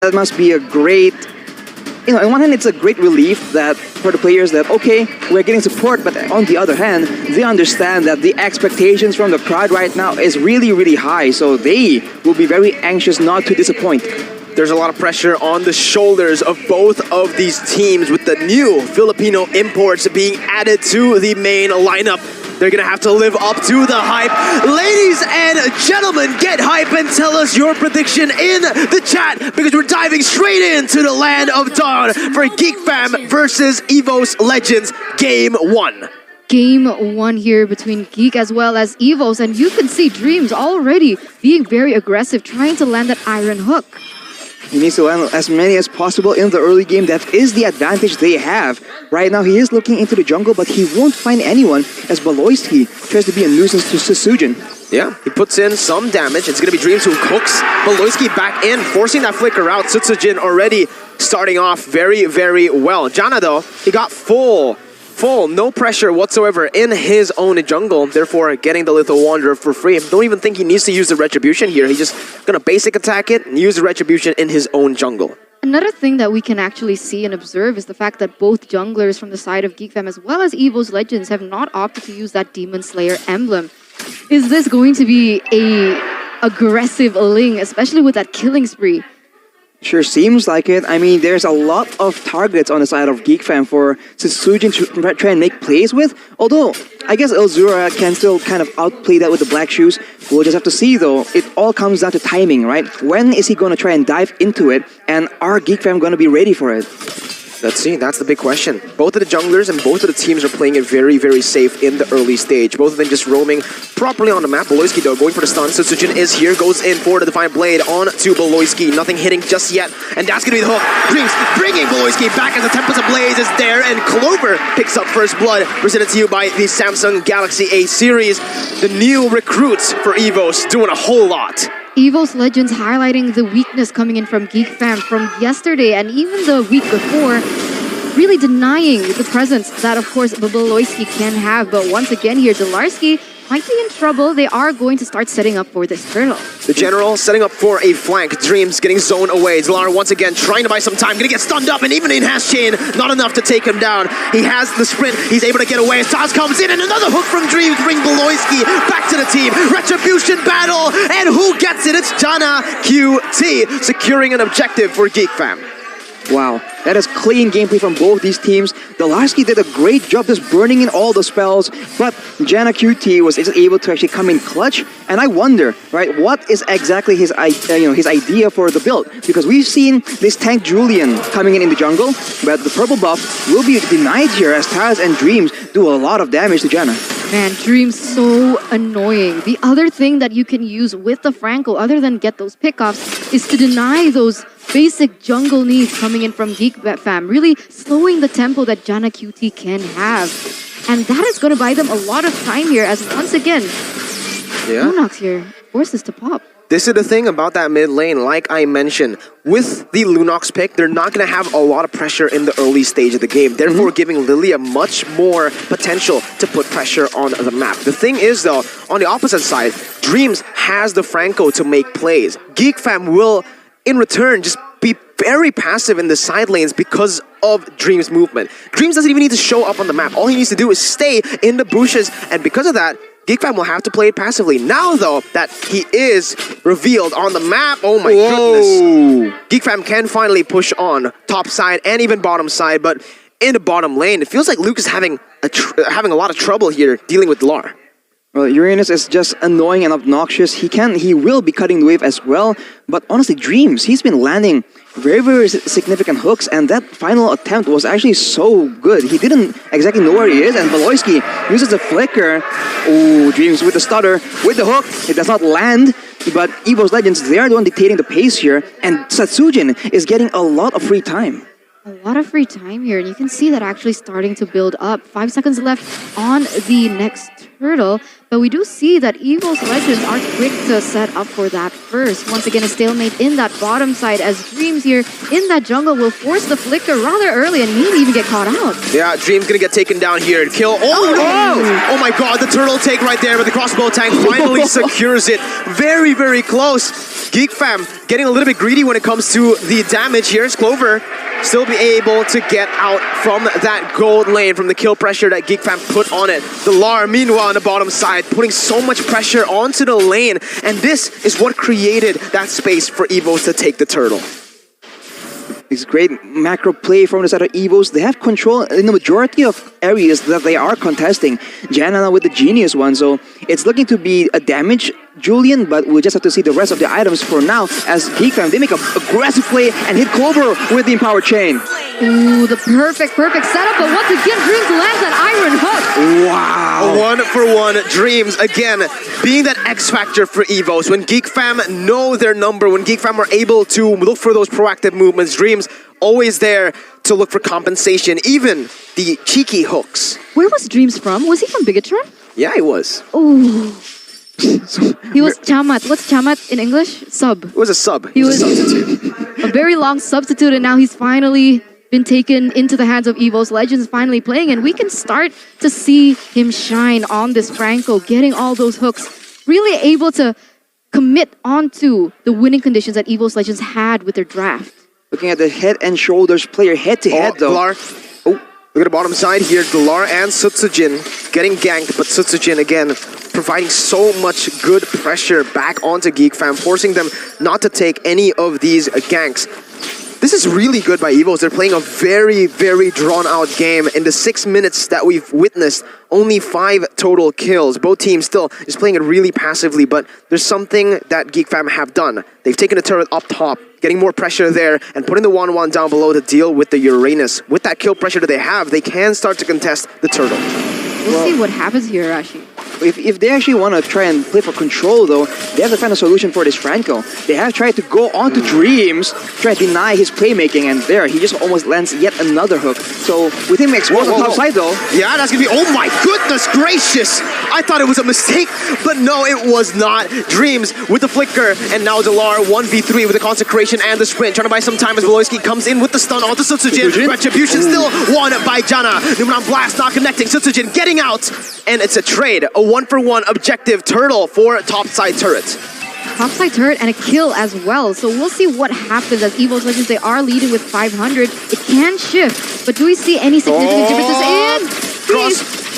That must be a great, on one hand, it's a great relief that for the players that, okay, we're getting support, but on the other hand, they understand that the expectations from the crowd right now is really, really high, so they will be very anxious not to disappoint. There's a lot of pressure on the shoulders of both of these teams with the new Filipino imports being added to the main lineup. They're gonna have to live up to the hype. Ladies and gentlemen, get hype and tell us your prediction in the chat because we're diving straight into the land of dawn for Geek Fam versus EVOS Legends Game 1. Game 1 here between Geek as well as EVOS, and you can see Dreams already being very aggressive, trying to land that iron hook. He needs to land as many as possible in the early game. That is the advantage they have. Right now, he is looking into the jungle, but he won't find anyone as Baloyski tries to be a nuisance to Sesujin. Yeah, he puts in some damage. It's going to be Dreams who hooks Baloyski back in, forcing that flicker out. Sesujin already starting off very, very well. Jana, though, he got full, no pressure whatsoever in his own jungle, therefore getting the Lethal Wanderer for free. Don't even think he needs to use the Retribution here. He's just gonna basic attack it and use the Retribution in his own jungle. Another thing that we can actually see and observe is the fact that both junglers from the side of Geek Fam as well as EVOS Legends have not opted to use that Demon Slayer emblem. Is this going to be a aggressive Ling, especially with that killing spree? Sure seems like it. I mean, there's a lot of targets on the side of Geek Fam for Sesujin to try and make plays with. Although, I guess Elzura can still kind of outplay that with the Black Shoes. We'll just have to see, though. It all comes down to timing, right? When is he going to try and dive into it? And are Geek Fam going to be ready for it? Let's see, that's the big question. Both of the junglers and both of the teams are playing it very, very safe in the early stage. Both of them just roaming properly on the map. Baloyski, though, going for the stun. Sesujin is here, goes in for the Defiant Blade on to Baloyski. Nothing hitting just yet, and that's going to be the hook. Dreams bringing Baloyski back as the Tempest Ablaze is there, and Clover picks up first blood, presented to you by the Samsung Galaxy A series. The new recruits for EVOS doing a whole lot. EVOS Legends highlighting the weakness coming in from Geek Fam from yesterday and even the week before, really denying the presence that, of course, Baloyski can have. But once again here, DLAR might be in trouble. They are going to start setting up for this turtle. The general setting up for a flank. Dreams getting zoned away. DLAR once again trying to buy some time. Gonna get stunned up, and even in Hash Chain, not enough to take him down. He has the sprint. He's able to get away. Taz comes in, and another hook from Dreams bring Baloyski back to the team. Retribution battle, and who gets it? It's Jana QT securing an objective for Geek Fam. Wow, that is clean gameplay from both these teams. DLAR did a great job just burning in all the spells, but Jana QT was able to actually come in clutch. And I wonder, right, what is exactly his idea for the build? Because we've seen this tank Julian coming in the jungle, but the purple buff will be denied here as Taz and Dreams do a lot of damage to Jana. Man, Dreams so annoying. The other thing that you can use with the Franco, other than get those pickoffs, is to deny those basic jungle needs coming in from Geek Fam, really slowing the tempo that Jana QT can have. And that is going to buy them a lot of time here as once again, Lunox here forces to pop. This is the thing about that mid lane, like I mentioned. With the Lunox pick, they're not going to have a lot of pressure in the early stage of the game, therefore giving Lilia much more potential to put pressure on the map. The thing is, though, on the opposite side, Dreams has the Franco to make plays. Geek Fam will, in return, just be very passive in the side lanes because of Dreams' movement. Dreams doesn't even need to show up on the map. All he needs to do is stay in the bushes, and because of that, Geek Fam will have to play it passively. Now, though, that he is revealed on the map, oh my goodness. Geek Fam can finally push on top side and even bottom side, but in the bottom lane, it feels like Luke is having a lot of trouble here dealing with DLAR. Well, Uranus is just annoying and obnoxious. He will be cutting the wave as well. But honestly, Dreams, he's been landing very, very significant hooks, and that final attempt was actually so good. He didn't exactly know where he is, and Baloyski uses the flicker. Oh, Dreams with the stutter, with the hook. It does not land, but EVOS Legends, they are the one dictating the pace here, and Sesujin is getting a lot of free time. A lot of free time here, and you can see that actually starting to build up. 5 seconds left on the next turtle, But we do see that EVOS Legends are quick to set up for that first. Once again, a stalemate in that bottom side as Dreams here in that jungle will force the flicker rather early and maybe even get caught out. Yeah, Dream's gonna get taken down here. Kill. Oh my god, the turtle take right there, but the crossbow tank finally secures it. Very, very close. Geek Fam getting a little bit greedy when it comes to the damage here. Clover still be able to get out from that gold lane, from the kill pressure that Geek Fam put on it. DLAR, meanwhile, on the bottom side, putting so much pressure onto the lane, and this is what created that space for EVOS to take the turtle. It's great macro play from the side of EVOS. They have control in the majority of areas that they are contesting. Janana with the genius one, so it's looking to be a damage Julian, but we'll just have to see the rest of the items for now as Geek Fam, they make an aggressive play and hit Clover with the Empowered Chain. Ooh, the perfect setup, but once again, Dreams lands that Iron Hook. Wow. A 1-for-1 Dreams, again, being that X factor for EVOS. When Geek Fam know their number, when Geek Fam are able to look for those proactive movements, Dreams always there to look for compensation, even the cheeky hooks. Where was Dreams from? Was he from Bigatron? Yeah, he was. Ooh. He was Chamat. What's Chamat in English? Sub. It was a sub. He was a substitute. A very long substitute, and now he's finally been taken into the hands of EVOS Legends, finally playing, and we can start to see him shine on this Franco, getting all those hooks, really able to commit onto the winning conditions that EVOS Legends had with their draft. Looking at the head and shoulders player head-to-head, though. DLAR. Oh, look at the bottom side here. DLAR and Sutsujin getting ganked, but Sutsujin again providing so much good pressure back onto Geek Fam, forcing them not to take any of these ganks. This is really good by EVOS. They're playing a very, very drawn-out game. In the 6 minutes that we've witnessed, only 5 total kills. Both teams still is playing it really passively, but there's something that Geek Fam have done. They've taken the turret up top, getting more pressure there, and putting the 1-1 down below to deal with the Uranus. With that kill pressure that they have, they can start to contest the turtle. We'll see what happens here, Rashi. If they actually want to try and play for control, though, they have to find a solution for this Franco. They have tried to go on to Dreams, try to deny his playmaking, and there, he just almost lands yet another hook. So, with him exposed on the top side, though... Yeah, that's going to be... Oh my goodness gracious! I thought it was a mistake, but no, it was not. Dreams with the flicker, and now DLAR 1v3 with the consecration and the sprint. Trying to buy some time as Beloyski comes in with the stun onto Sutsujin. Retribution still won by Jana. Numeron Blast not connecting. Sutsujin getting out, and it's a trade. A 1-for-1 objective turtle for topside turret. Topside turret and a kill as well. So we'll see what happens as EVOS Legends, they are leading with 500. It can shift, but do we see any significant differences in? Cross.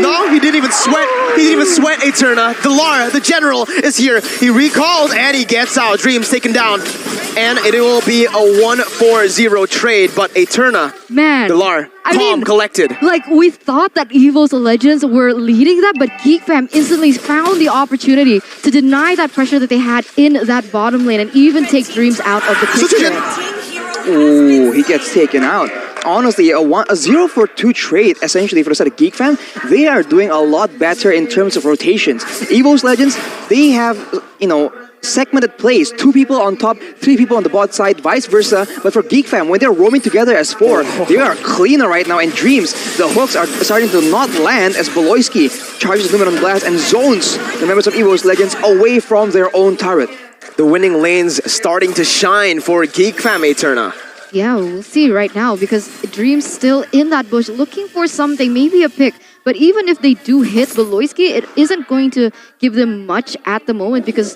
No, he didn't even sweat. He didn't even sweat Eterna. DLAR, the general, is here. He recalls and he gets out. Dreams taken down. And it will be a 1-4-0 trade, but Eterna, man, DLAR, calm, collected. Like, we thought that EVOS Legends were leading that, but Geek Fam instantly found the opportunity to deny that pressure that they had in that bottom lane and even take Dreams out of the picture. Ooh, he gets taken out. Honestly, a 0-for-2 trade, essentially, for the side of Geek Fam. They are doing a lot better in terms of rotations. EVOS Legends, they have, you know, segmented plays. 2 people on top, 3 people on the bot side, vice versa. But for Geek Fam, when they're roaming together as 4, they are cleaner right now. And Dreams, the hooks are starting to not land as Beloyski charges Numeron Blast and zones the members of EVOS Legends away from their own turret. The winning lanes starting to shine for Geek Fam, Eterna. Yeah, we'll see right now because Dreams still in that bush looking for something, maybe a pick. But even if they do hit Beloyski, it isn't going to give them much at the moment because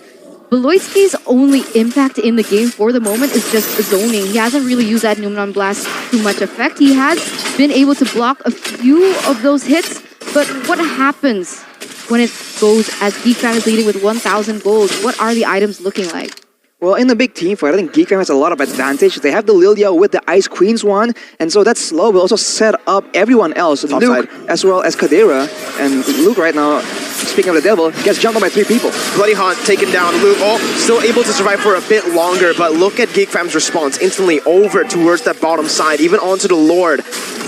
Beloyski's only impact in the game for the moment is just zoning. He hasn't really used that Numeron Blast to much effect. He has been able to block a few of those hits, but what happens when it goes as Geek Fam is leading with 1,000 gold? What are the items looking like? Well, in the big team fight, I think Geek Fam has a lot of advantage. They have the Lilia with the Ice Queen's one, and so that slow will also set up everyone else. Top Luke, side. as well as Kadira. And Luke right now, speaking of the devil, gets jumped on by 3 people. Bloody Hunt taken down. Luke, still able to survive for a bit longer, but look at Geek Fam's response. Instantly over towards that bottom side, even onto the Lord.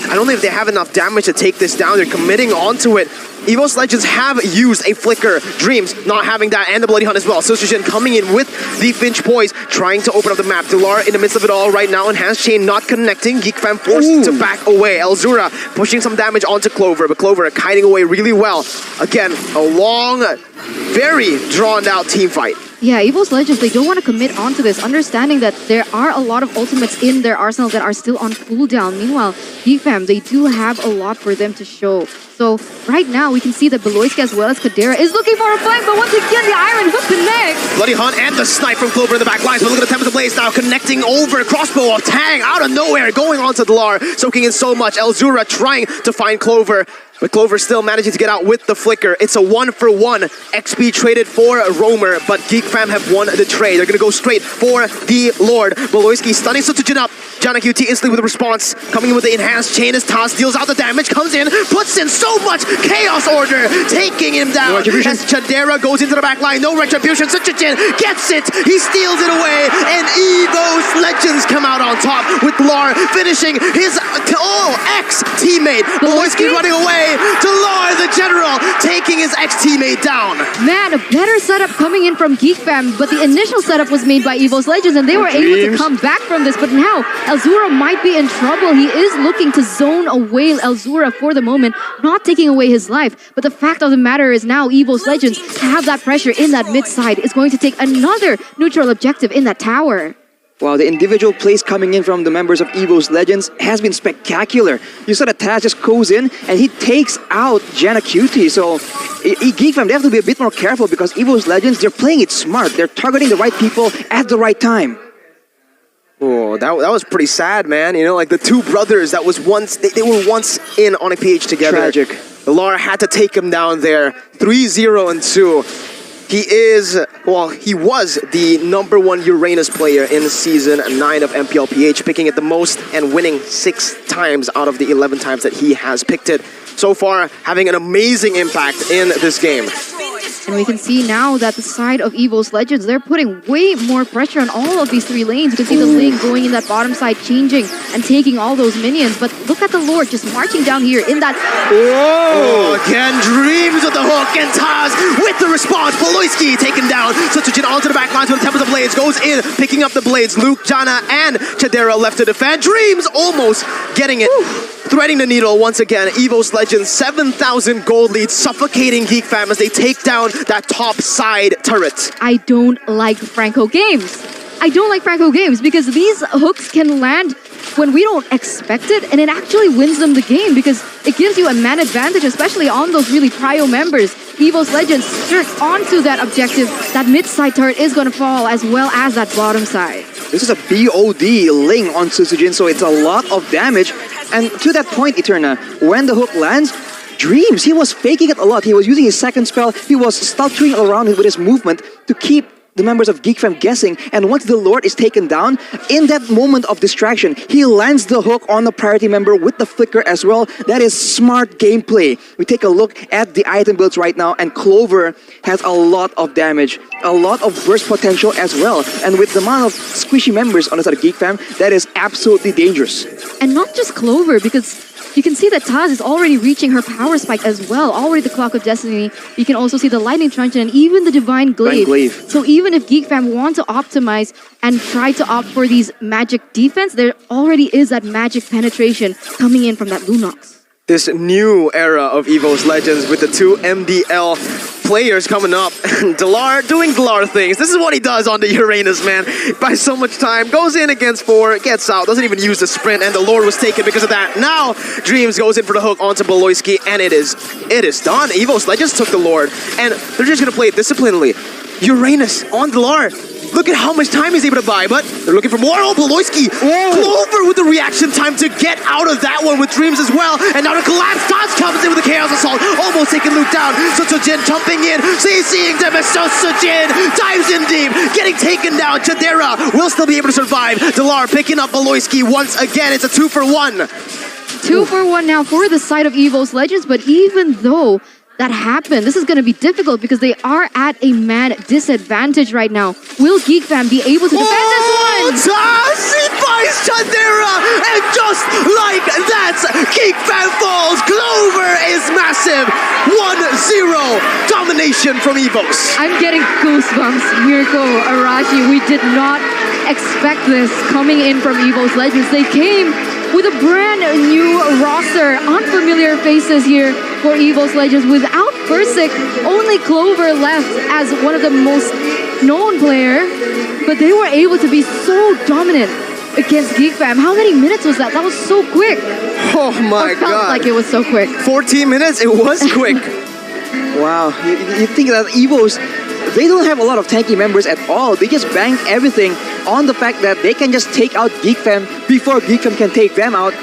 I don't think they have enough damage to take this down. They're committing onto it. EVOS Legends have used a flicker. Dreams not having that, and the Bloody Hunt as well. Sojin coming in with the Finch Poise, trying to open up the map. DLAR in the midst of it all right now. Enhanced Chain not connecting. Geek Fam forced to back away. Elzura pushing some damage onto Clover, but Clover kiting away really well. Again, a long, very drawn out team fight. Yeah, EVOS Legends, they don't want to commit onto this, understanding that there are a lot of ultimates in their arsenal that are still on cooldown. Meanwhile, Geek Fam, they do have a lot for them to show. So right now, we can see that Beloyski as well as Kadera is looking for a flank, but once again, the Iron Hook connects. Bloody Hunt and the snipe from Clover in the back lines, but look at the Tempest of Blaze now connecting over. Crossbow of Tang out of nowhere, going on to DLAR, soaking in so much. Elzura trying to find Clover, but Clover still managing to get out with the flicker. It's a 1-for-1 XP traded for Roamer, but Geek Fam have won the trade. They're going to go straight for the Lord. Beloyski stunning Sojin up. Jana QT instantly with a response, coming in with the enhanced chain as Taz deals out the damage, comes in, puts in so much Chaos Order, taking him down. As Chadera goes into the back line, no retribution. Sojin gets it, he steals it away, and EVOS Legends come out on top with DLAR finishing his ex-teammate. Beloyski running away. DLAR, the general, taking his ex-teammate down. Man, a better setup coming in from Geek Fam, but the initial setup was made by EVOS Legends, and they were able to come back from this. But now, Elzura might be in trouble. He is looking to zone away Elzura for the moment, not taking away his life. But the fact of the matter is now, EVOS Legends have that pressure in that mid side. Is going to take another neutral objective in that tower. Wow, the individual plays coming in from the members of EVOS Legends has been spectacular. You saw that Taz just goes in and he takes out Jana QT. So Geek Fam, they have to be a bit more careful because EVOS Legends, they're playing it smart. They're targeting the right people at the right time. Oh, that was pretty sad, man. You know, like the two brothers that was once, they were once in on a PH together. Tragic. DLAR had to take him down there. 3-0-2. He was the #1 Uranus player in Season 9 of MPL PH, picking it the most and winning 6 times out of the 11 times that he has picked it. So far, having an amazing impact in this game. And we can see now that the side of EVOS Legends, they're putting way more pressure on all of these 3 lanes. You can see the lane going in that bottom side, changing and taking all those minions. But look at the Lord just marching down here in that... Whoa! Again, Dreams with the hook, and Taz with the response. Beloyski taken down. Sojin onto the back lines with the Tempest of Blades. Goes in, picking up the blades. Luke, Jana, and Chadera left to defend. Dreams almost getting it. Threading the needle once again. EVOS Legends, 7,000 gold lead, suffocating Geek Fam as they take down that top side turret. I don't like Franco games. I don't like Franco games because these hooks can land when we don't expect it, and it actually wins them the game because it gives you a man advantage, especially on those really prio members. EVOS Legends jerk onto that objective. That mid-side turret is going to fall as well as that bottom side. This is a BOD ling on Sojin, so it's a lot of damage. And to that point, Eterna, when the hook lands, Dreams, he was faking it a lot. He was using his second spell. He was stuttering around with his movement to keep the members of Geek Fam guessing. And once the Lord is taken down, in that moment of distraction, he lands the hook on the priority member with the flicker as well. That is smart gameplay. We take a look at the item builds right now, and Clover has a lot of damage, a lot of burst potential as well. And with the amount of squishy members on the side of Geek Fam, that is absolutely dangerous. And not just Clover, because you can see that Taz is already reaching her power spike as well. Already the Clock of Destiny. You can also see the Lightning Truncheon and even the Divine Glaive. So even if Geek Fam want to optimize and try to opt for these magic defense, there already is that magic penetration coming in from that Lunox. This new era of EVOS Legends with the 2 MDL players coming up. DLAR doing DLAR things. This is what he does on the Uranus, man. Buys so much time, goes in against 4, gets out, doesn't even use the sprint, and the Lord was taken because of that. Now, Dreams goes in for the hook onto Beloyski, and it is done. EVOS Legends took the Lord, and they're just going to play it disciplinedly. Uranus on DLAR. Look at how much time he's able to buy, but they're looking for more. Oh, Beloyski! Clover with the reaction time to get out of that one with Dreams as well. And now the collapse. Taz comes in with the Chaos Assault, almost taking Luke down. So Sojin jumping in, CCing them as Sojin dives in deep, getting taken down. Chadera will still be able to survive. DLAR picking up Beloyski once again. It's a 2-for-1. 2-for-1 now for the side of EVOS Legends, but even though that happened, this is going to be difficult because they are at a man disadvantage right now. Will Geek Fam be able to defend this one? Taz, he buys Chadera, and just like that, Geek Fam falls. Clover is massive. 1 domination from EVOS. I'm getting goosebumps, Mirko, Arashi. We did not expect this coming in from EVOS Legends. They came with a brand new roster, unfamiliar faces here for EVOS Legends. Without Versik, only Clover left as one of the most known player, but they were able to be so dominant against Geek Fam. How many minutes was that? That was so quick. Oh my Or felt god. like it was so quick. 14 minutes, it was quick. Wow, you think that EVOS, they don't have a lot of tanky members at all. They just bank everything on the fact that they can just take out Geek Fam before Geek Fam can take them out.